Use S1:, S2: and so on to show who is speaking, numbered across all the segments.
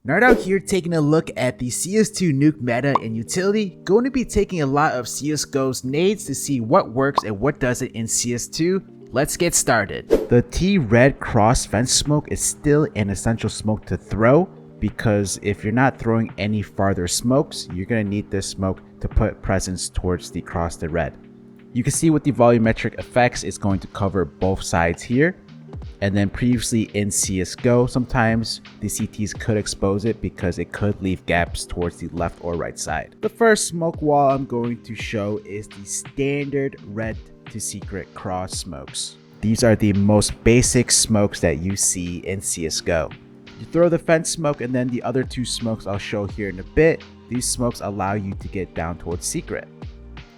S1: NartOutHere here taking a look at the CS2 Nuke meta and utility. Going to be taking a lot of CSGO's nades to see what works and what doesn't in CS2. Let's get started. The T-Red cross fence smoke is still an essential smoke to throw, because if you're not throwing any farther smokes, you're going to need this smoke to put presence towards the cross to red. You can see with the volumetric effects, it's going to cover both sides here. And then previously in CSGO, sometimes the CTs could expose it because it could leave gaps towards the left or right side. The first smoke wall I'm going to show is the standard red to secret cross smokes. These are the most basic smokes that you see in CSGO. You throw the fence smoke, and then the other two smokes I'll show here in a bit. These smokes allow you to get down towards secret.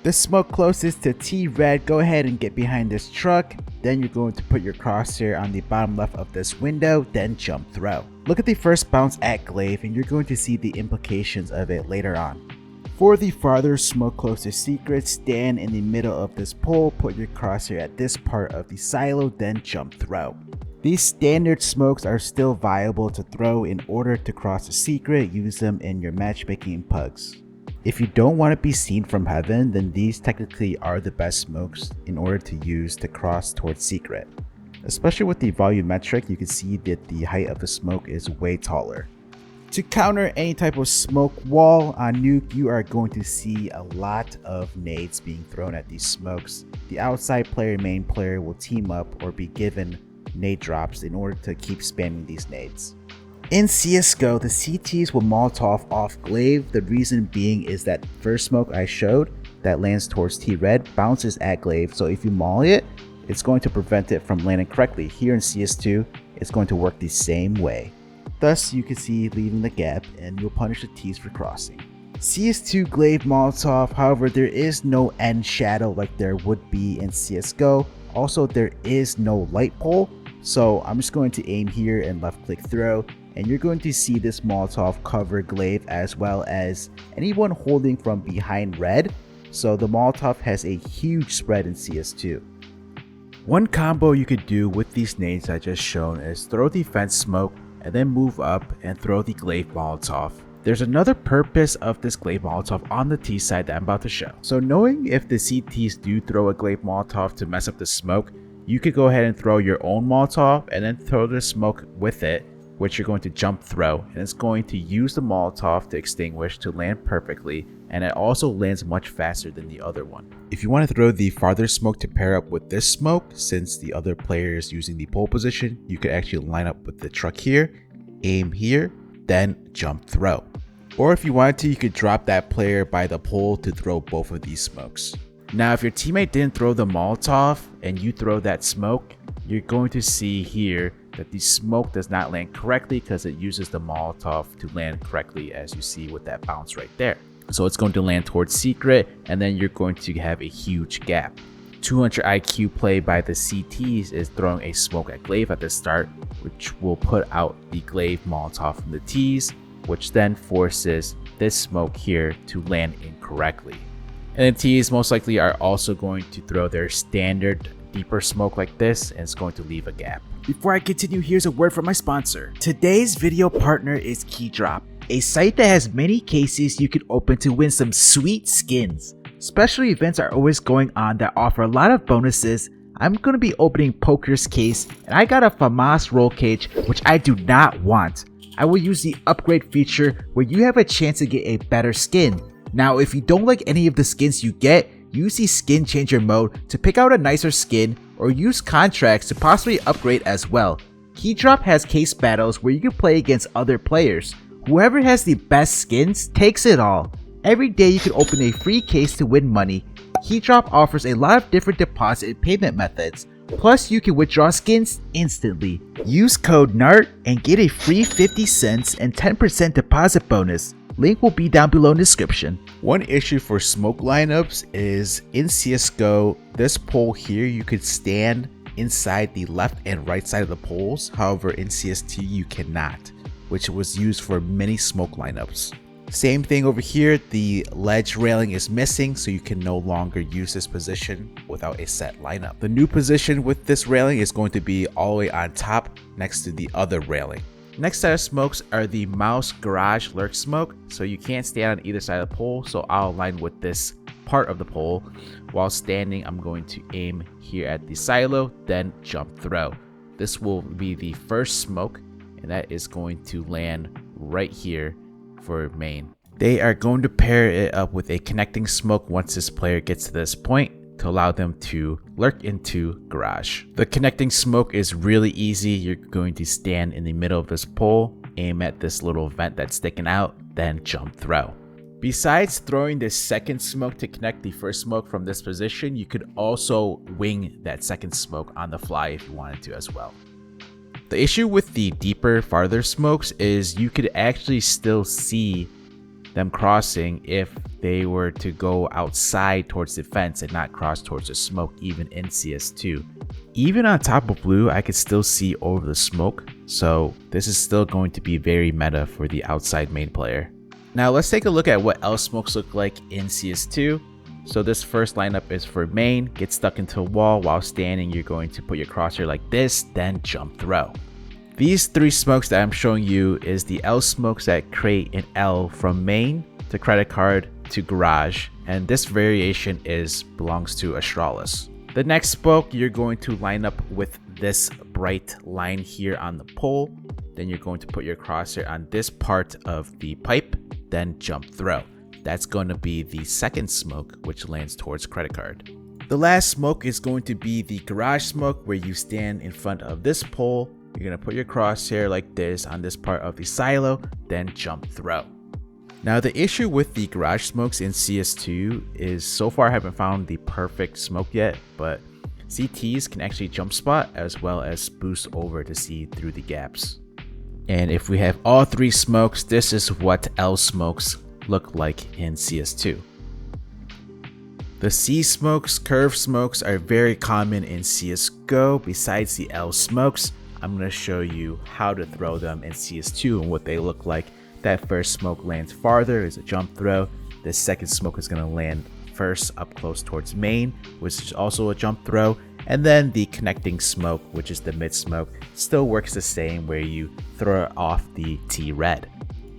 S1: The smoke closest to T-Red, go ahead and get behind this truck. Then you're going to put your crosshair on the bottom left of this window, then jump throw. Look at the first bounce at Glaive, and you're going to see the implications of it later on. For the farther smoke closest secret, stand in the middle of this pole, put your crosshair at this part of the silo, then jump throw. These standard smokes are still viable to throw. In order to cross a secret, use them in your matchmaking pugs. If you don't want to be seen from heaven, then these technically are the best smokes in order to use to cross towards secret. Especially with the volumetric, you can see that the height of the smoke is way taller. To counter any type of smoke wall on Nuke, you are going to see a lot of nades being thrown at these smokes. The outside player and main player will team up or be given nade drops in order to keep spamming these nades. In CSGO, the CTs will Molotov off Glaive. The reason being is that first smoke I showed that lands towards T-Red bounces at Glaive, so if you molly it, it's going to prevent it from landing correctly. Here in CS2, it's going to work the same way. Thus, you can see leaving the gap, and you'll punish the Ts for crossing. CS2 Glaive Molotov, however, there is no end shadow like there would be in CSGO. Also, there is no light pole, so I'm just going to aim here and left click throw. And you're going to see this Molotov cover Glaive as well as anyone holding from behind red. So the Molotov has a huge spread in CS2. One combo you could do with these nades I just shown is throw the fence smoke and then move up and throw the Glaive Molotov. There's another purpose of this Glaive Molotov on the T side that I'm about to show. So knowing if the CTs do throw a Glaive Molotov to mess up the smoke, you could go ahead and throw your own Molotov and then throw the smoke with it, which you're going to jump throw, and it's going to use the Molotov to extinguish to land perfectly, and it also lands much faster than the other one. If you want to throw the farther smoke to pair up with this smoke, since the other player is using the pole position, you could actually line up with the truck here, aim here, then jump throw. Or if you wanted to, you could drop that player by the pole to throw both of these smokes. Now if your teammate didn't throw the Molotov and you throw that smoke, you're going to see here that the smoke does not land correctly because it uses the Molotov to land correctly, as you see with that bounce right there. So it's going to land towards secret, and then you're going to have a huge gap. 200 IQ play by the CTs is throwing a smoke at Glaive at the start, which will put out the Glaive Molotov from the Ts, which then forces this smoke here to land incorrectly. And the Ts most likely are also going to throw their standard deeper smoke like this, and it's going to leave a gap. Before I continue, here's a word from my sponsor. Today's video partner is Keydrop, a site that has many cases you can open to win some sweet skins. Special events are always going on that offer a lot of bonuses. I'm going to be opening Poker's case, and I got a FAMAS roll cage, which I do not want. I will use the upgrade feature where you have a chance to get a better skin. Now, if you don't like any of the skins you get, use the skin changer mode to pick out a nicer skin, or use contracts to possibly upgrade as well. Keydrop has case battles where you can play against other players. Whoever has the best skins takes it all. Every day you can open a free case to win money. Keydrop offers a lot of different deposit and payment methods. Plus you can withdraw skins instantly. Use code NART and get a free 50 cents and 10% deposit bonus. Link will be down below in the description. One issue for smoke lineups is in CSGO, this pole here, you could stand inside the left and right side of the poles. However, in CS2, you cannot, which was used for many smoke lineups. Same thing over here, the ledge railing is missing, so you can no longer use this position without a set lineup. The new position with this railing is going to be all the way on top next to the other railing. Next set of smokes are the mouse garage lurk smoke. So you can't stand on either side of the pole, so I'll align with this part of the pole. While standing, I'm going to aim here at the silo, then jump throw. This will be the first smoke, and that is going to land right here for main. They are going to pair it up with a connecting smoke once this player gets to this point to allow them to lurk into garage. The connecting smoke is really easy. You're going to stand in the middle of this pole, aim at this little vent that's sticking out, then jump throw. Besides throwing this second smoke to connect the first smoke from this position, you could also wing that second smoke on the fly if you wanted to as well. The issue with the deeper, farther smokes is you could actually still see them crossing if they were to go outside towards the fence and not cross towards the smoke, even in CS2. Even on top of blue, I could still see over the smoke, so this is still going to be very meta for the outside main player. Now let's take a look at what else smokes look like in CS2. So this first lineup is for main. Get stuck into a wall. While standing, you're going to put your crosshair like this, then jump throw. These three smokes that I'm showing you is the L smokes that create an L from main to credit card to garage, and this variation belongs to Astralis. The next smoke, you're going to line up with this bright line here on the pole. Then you're going to put your crosshair on this part of the pipe, then jump throw. That's going to be the second smoke, which lands towards credit card. The last smoke is going to be the garage smoke, where you stand in front of this pole. You're going to put your crosshair like this on this part of the silo, then jump throw. Now the issue with the garage smokes in CS2 is so far I haven't found the perfect smoke yet, but CTs can actually jump spot as well as boost over to see through the gaps. And if we have all three smokes, this is what L smokes look like in CS2. The C smokes, curve smokes are very common in CSGO. Besides the L smokes, I'm going to show you how to throw them in CS2 and what they look like. That first smoke lands farther, is a jump throw. The second smoke is going to land first up close towards main, which is also a jump throw. And then the connecting smoke, which is the mid smoke, still works the same, where you throw it off the T red.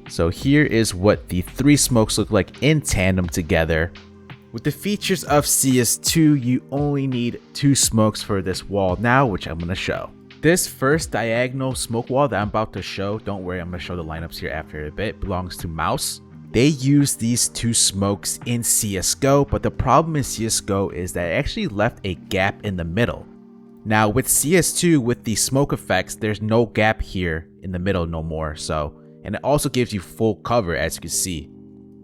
S1: So here is what the three smokes look like in tandem together. With the features of CS2, you only need two smokes for this wall now, which I'm going to show. This first diagonal smoke wall that I'm about to show, don't worry, I'm going to show the lineups here after a bit, belongs to Mouse. They use these two smokes in CSGO, but the problem in CSGO is that it actually left a gap in the middle. Now with CS2, with the smoke effects, there's no gap here in the middle no more, and it also gives you full cover, as you can see.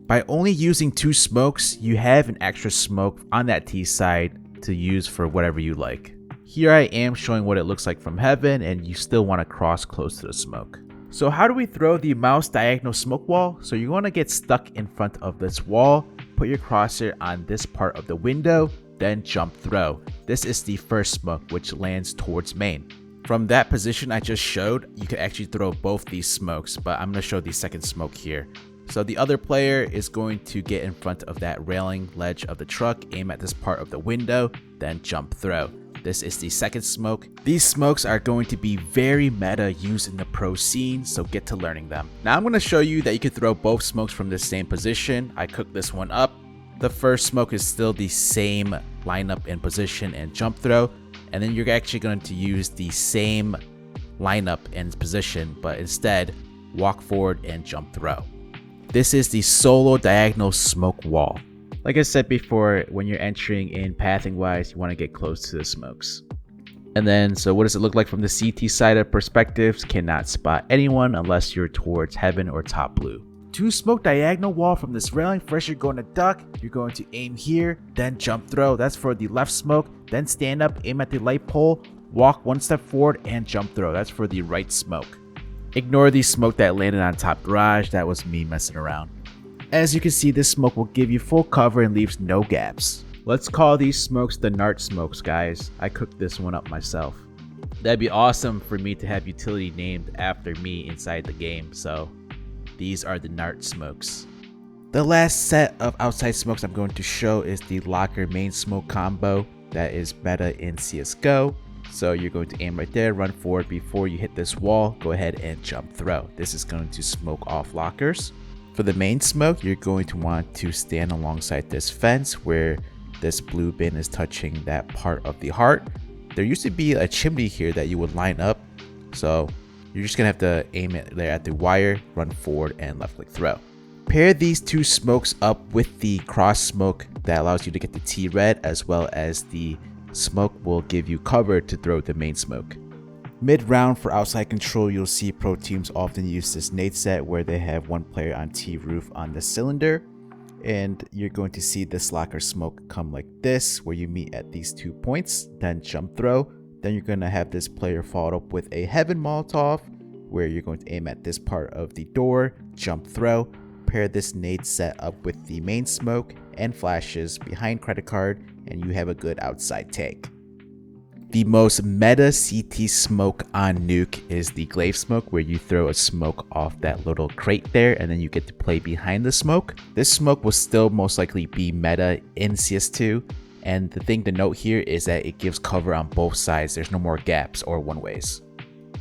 S1: By only using two smokes, you have an extra smoke on that T side to use for whatever you like. Here I am showing what it looks like from heaven, and you still want to cross close to the smoke. So how do we throw the mouse diagonal smoke wall? So you're going to get stuck in front of this wall, put your crosshair on this part of the window, then jump throw. This is the first smoke, which lands towards main. From that position I just showed, you could actually throw both these smokes, but I'm going to show the second smoke here. So the other player is going to get in front of that railing ledge of the truck, aim at this part of the window, then jump throw. This is the second smoke. These smokes are going to be very meta used in the pro scene, so get to learning them. Now I'm going to show you that you can throw both smokes from the same position. I cooked this one up. The first smoke is still the same lineup and position and jump throw, and then you're actually going to use the same lineup and position, but instead walk forward and jump throw. This is the solo diagonal smoke wall. Like I said before, when you're entering in pathing wise, you want to get close to the smokes. And then, so what does it look like from the CT side of perspectives? Cannot spot anyone unless you're towards heaven or top blue. Two smoke diagonal wall from this railing. First you're going to duck, you're going to aim here, then jump throw. That's for the left smoke. Then stand up, aim at the light pole, walk one step forward and jump throw. That's for the right smoke. Ignore the smoke that landed on top garage. That was me messing around. As you can see, this smoke will give you full cover and leaves no gaps. Let's call these smokes the Nart smokes, guys. I cooked this one up myself. That'd be awesome for me to have utility named after me inside the game, so these are the Nart smokes. The last set of outside smokes I'm going to show is the locker main smoke combo that is meta in CSGO. So you're going to aim right there, run forward before you hit this wall, go ahead and jump throw. This is going to smoke off lockers. For the main smoke, you're going to want to stand alongside this fence where this blue bin is touching that part of the heart. There used to be a chimney here that you would line up. So you're just gonna have to aim it there at the wire, run forward and left click throw. Pair these two smokes up with the cross smoke that allows you to get the T red, as well as the smoke will give you cover to throw the main smoke. Mid-round for outside control, you'll see pro teams often use this nade set where they have one player on T roof on the cylinder, and you're going to see this locker smoke come like this where you meet at these 2 points, then jump throw. Then you're going to have this player followed up with a heaven Molotov where you're going to aim at this part of the door, jump throw, pair this nade set up with the main smoke and flashes behind credit card, and you have a good outside take. The most meta CT smoke on Nuke is the glaive smoke, where you throw a smoke off that little crate there and then you get to play behind the smoke. This smoke will still most likely be meta in CS2, and the thing to note here is that it gives cover on both sides. There's no more gaps or one ways.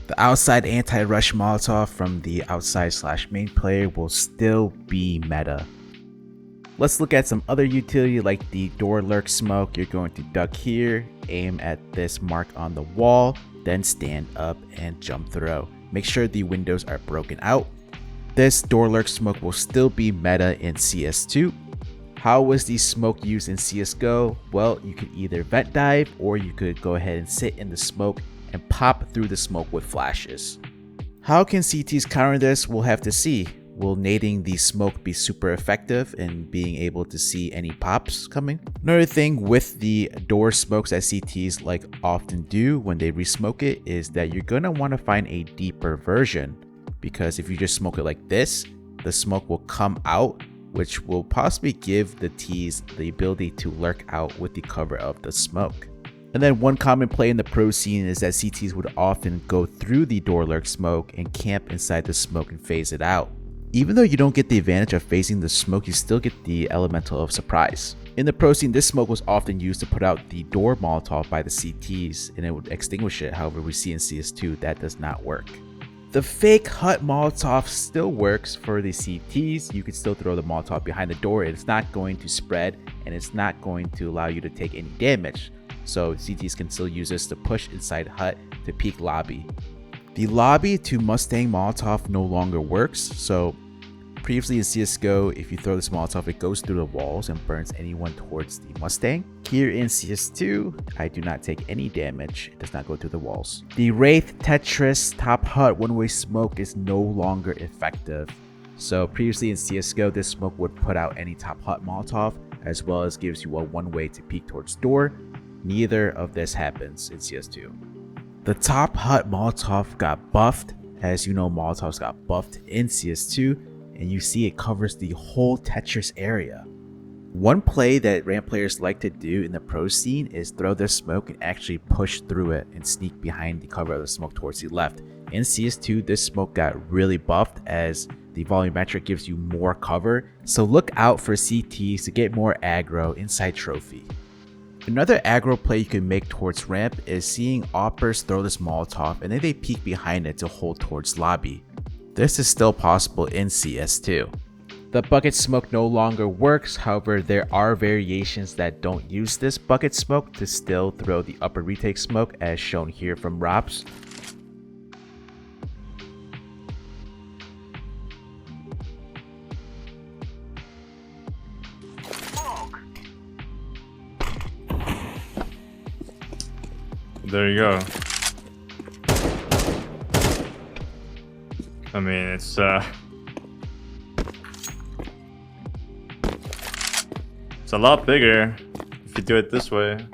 S1: The outside anti-rush Molotov from the outside / main player will still be meta. Let's look at some other utility like the door lurk smoke. You're going to duck here, aim at this mark on the wall, then stand up and jump throw. Make sure the windows are broken out. This door lurk smoke will still be meta in CS2. How was the smoke used in CSGO? Well, you could either vent dive or you could go ahead and sit in the smoke and pop through the smoke with flashes. How can CTs counter this? We'll have to see. Will nading the smoke be super effective in being able to see any pops coming? Another thing with the door smokes that CTs like often do when they resmoke it is that you're gonna want to find a deeper version, because if you just smoke it like this, the smoke will come out, which will possibly give the Ts the ability to lurk out with the cover of the smoke. And then one common play in the pro scene is that CTs would often go through the door lurk smoke and camp inside the smoke and phase it out. Even though you don't get the advantage of phasing the smoke, you still get the elemental of surprise. In the pro scene, this smoke was often used to put out the door Molotov by the CTs and it would extinguish it. However, we see in CS2 that does not work. The fake hut Molotov still works for the CTs. You could still throw the Molotov behind the door. It's not going to spread and it's not going to allow you to take any damage. So CTs can still use this to push inside hut to peek lobby. The lobby to Mustang Molotov no longer works. So previously in CSGO, if you throw this Molotov, it goes through the walls and burns anyone towards the Mustang. Here in CS2, I do not take any damage. It does not go through the walls. The Wraith Tetris top hut one-way smoke is no longer effective. So previously in CSGO, this smoke would put out any top hut Molotov, as well as gives you a one-way to peek towards door. Neither of this happens in CS2. The top hut Molotov got buffed. As you know, Molotovs got buffed in CS2, and you see it covers the whole Tetris area. One play that ramp players like to do in the pro scene is throw their smoke and actually push through it and sneak behind the cover of the smoke towards the left. In CS2, this smoke got really buffed as the volumetric gives you more cover, so look out for CTs to get more aggro inside trophy. Another aggro play you can make towards ramp is seeing oppers throw this Molotov and then they peek behind it to hold towards lobby. This is still possible in CS2. The bucket smoke no longer works, however there are variations that don't use this bucket smoke to still throw the upper retake smoke, as shown here from Robs.
S2: There you go. I mean, it's a lot bigger if you do it this way.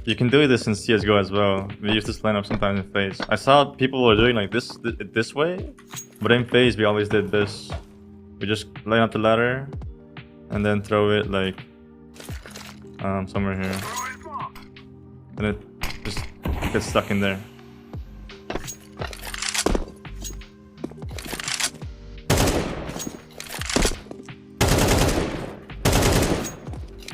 S2: You can do this in CSGO as well. We use this lineup sometimes in FaZe. I saw people were doing like this way, but in FaZe we always did this. We just line up the ladder and then throw it like somewhere here, and it just gets stuck in there.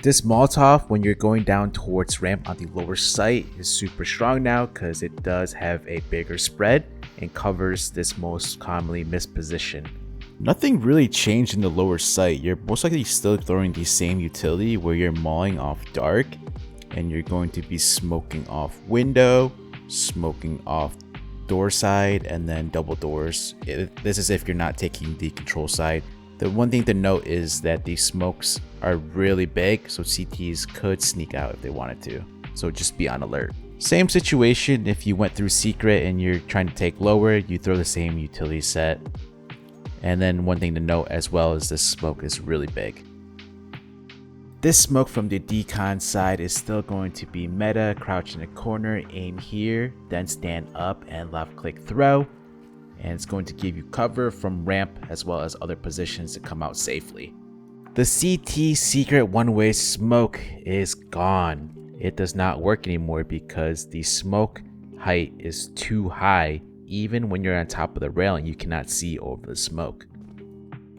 S1: This Molotov, when you're going down towards ramp on the lower site, is super strong now because it does have a bigger spread and covers this most commonly missed position. Nothing really changed in the lower site. You're most likely still throwing the same utility where you're mauling off dark and you're going to be smoking off window, smoking off door side, and then double doors. This is if you're not taking the control side. The one thing to note is that these smokes are really big, so CTs could sneak out if they wanted to. So just be on alert. Same situation if you went through secret and you're trying to take lower, you throw the same utility set. And then one thing to note as well is this smoke is really big. This smoke from the decon side is still going to be meta. Crouch in a corner, aim here, then stand up and left click throw. And it's going to give you cover from ramp as well as other positions to come out safely. The CT secret one-way smoke is gone. It does not work anymore because the smoke height is too high. Even when you're on top of the railing, you cannot see over the smoke.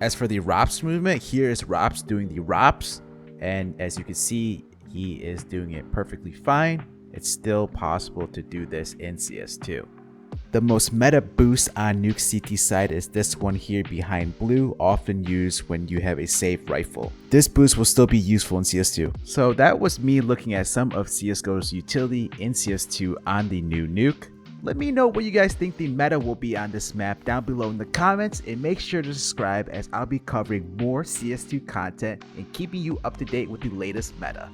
S1: As for the ROPS movement, here is ROPS doing the ROPS. And as you can see, he is doing it perfectly fine. It's still possible to do this in CS2. The most meta boost on Nuke CT side is this one here behind blue, often used when you have a safe rifle. This boost will still be useful in CS2. So that was me looking at some of CSGO's utility in CS2 on the new Nuke. Let me know what you guys think the meta will be on this map down below in the comments, and make sure to subscribe as I'll be covering more CS2 content and keeping you up to date with the latest meta.